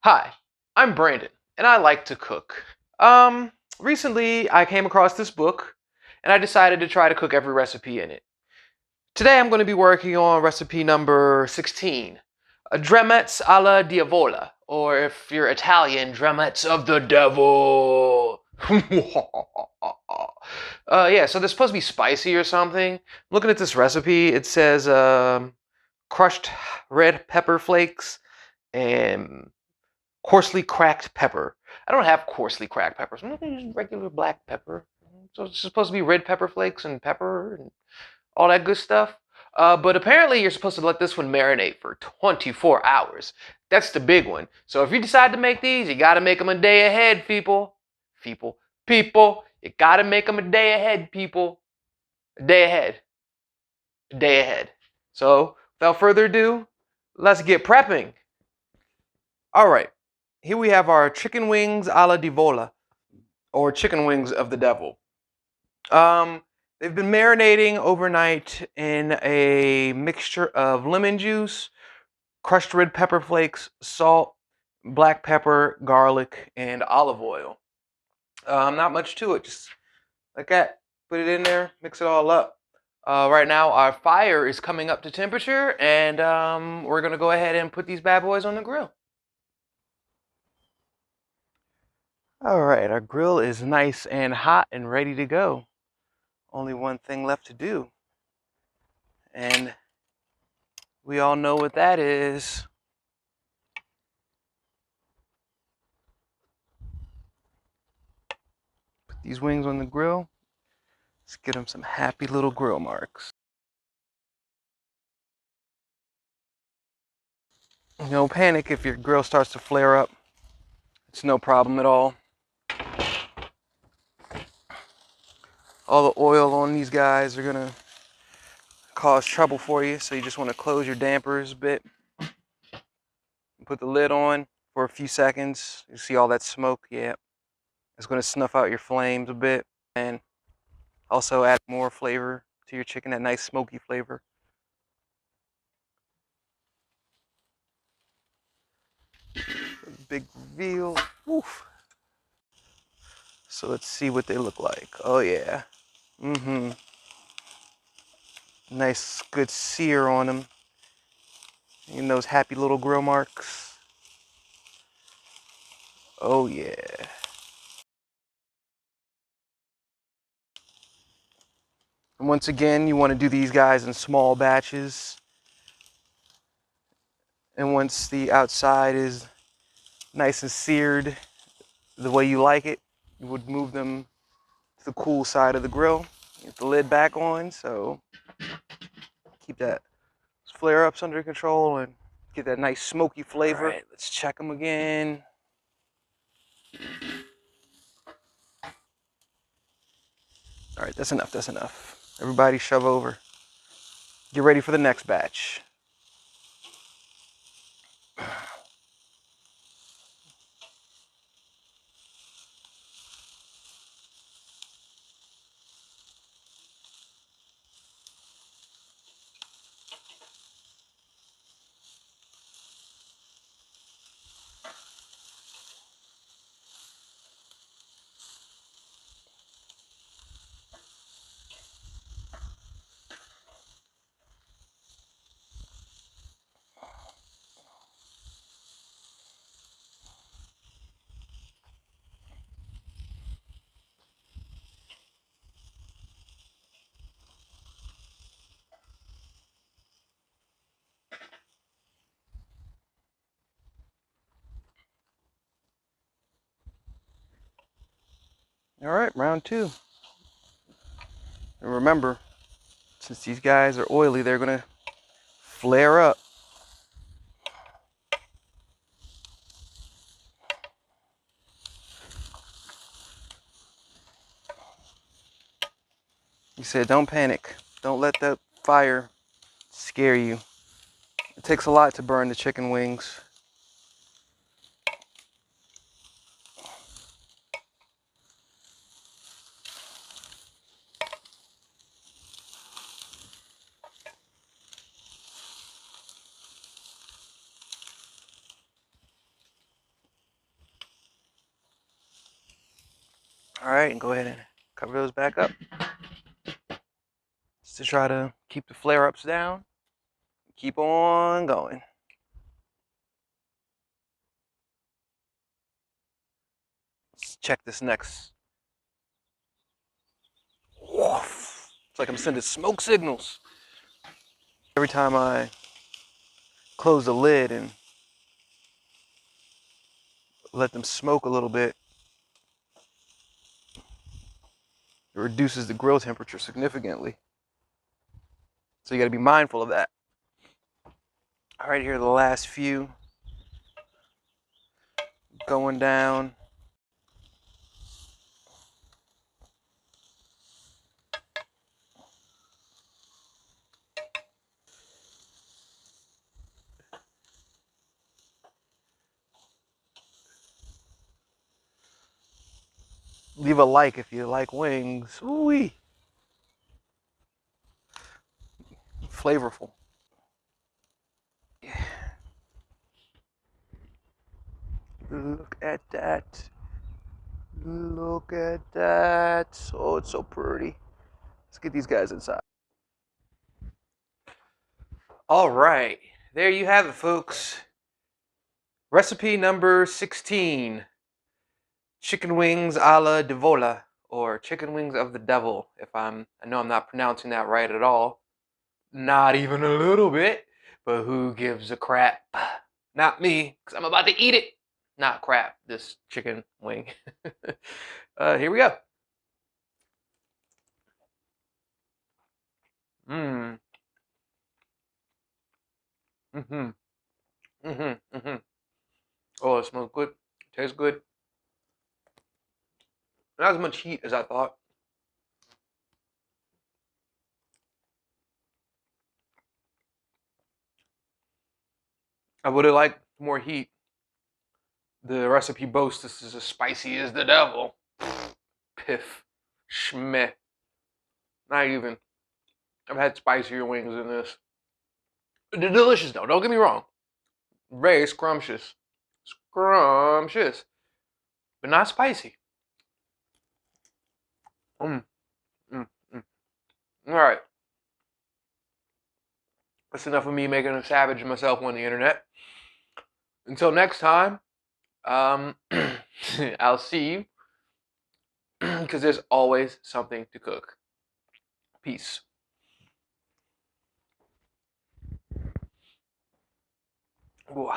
Hi, I'm Brandon, and I like to cook. Recently I came across this book, and I decided to try to cook every recipe in it. Today I'm going to be working on recipe number 16, Dremettes alla Diavola, or if you're Italian, Dremettes of the Devil. Yeah, so they're supposed to be spicy or something. Looking at this recipe, it says crushed red pepper flakes and coarsely cracked pepper. I don't have coarsely cracked peppers. I'm looking at regular black pepper. So it's supposed to be red pepper flakes and pepper and all that good stuff. But apparently you're supposed to let this one marinate for 24 hours. That's the big one. So if you decide to make these, you gotta make them a day ahead, people. People. You gotta make them a day ahead, people. A day ahead. A day ahead. So without further ado, let's get prepping. All right. Here we have our chicken wings alla Divola, or chicken wings of the devil. They've been marinating overnight in a mixture of lemon juice, crushed red pepper flakes, salt, black pepper, garlic, and olive oil. Not much to it, just like that. Put it in there, mix it all up. Right now, our fire is coming up to temperature, and we're gonna go ahead and put these bad boys on the grill. All right, our grill is nice and hot and ready to go. Only one thing left to do. And we all know what that is. Put these wings on the grill. Let's get them some happy little grill marks. No panic if your grill starts to flare up. It's no problem at all. All the oil on these guys are gonna cause trouble for you, so you just want to close your dampers a bit. Put the lid on for a few seconds. You see all that smoke? Yeah. It's gonna snuff out your flames a bit and also add more flavor to your chicken, that nice smoky flavor. Big reveal. Oof. So let's see what they look like. Oh yeah. Nice good sear on them. And those happy little grill marks. Oh yeah. And once again, you want to do these guys in small batches. And once the outside is nice and seared the way you like it, you would move them to the cool side of the grill. Get the lid back on, so keep that flare ups under control and get that nice smoky flavor. All right, let's check them again. All right, that's enough, that's enough. Everybody shove over. Get ready for the next batch. All right, round two. And remember, since these guys are oily, they're gonna flare up. You said don't panic. Don't let that fire scare you. It takes a lot to burn the chicken wings. All right, and go ahead and cover those back up just to try to keep the flare-ups down. Keep on going. Let's check this next. Woof. It's like I'm sending smoke signals. Every time I close the lid and let them smoke a little bit, it reduces the grill temperature significantly. So you got to be mindful of that. All right, here are the last few going down. Leave a like if you like wings. Ooh-wee. Flavorful. Yeah. Look at that. Look at that. Oh, it's so pretty. Let's get these guys inside. All right. There you have it, folks. Recipe number 16. Chicken wings alla Divola, or chicken wings of the devil, I know I'm not pronouncing that right at all. Not even a little bit, but who gives a crap? Not me, because I'm about to eat it. Not crap, this chicken wing. Here we go. Mmm. Mm-hmm. Mm-hmm. Mm-hmm. Oh, it smells good. Tastes good. Not as much heat as I thought. I would have liked more heat. The recipe boasts this is as spicy as the devil. Piff. Schmeh. Not even. I've had spicier wings than this. They're delicious though, don't get me wrong. Very scrumptious. Scrumptious. But not spicy. Mm, mm, mm. Alright. That's enough of me making a savage of myself on the internet. Until next time, I'll see you. Because there's always something to cook. Peace. Ooh.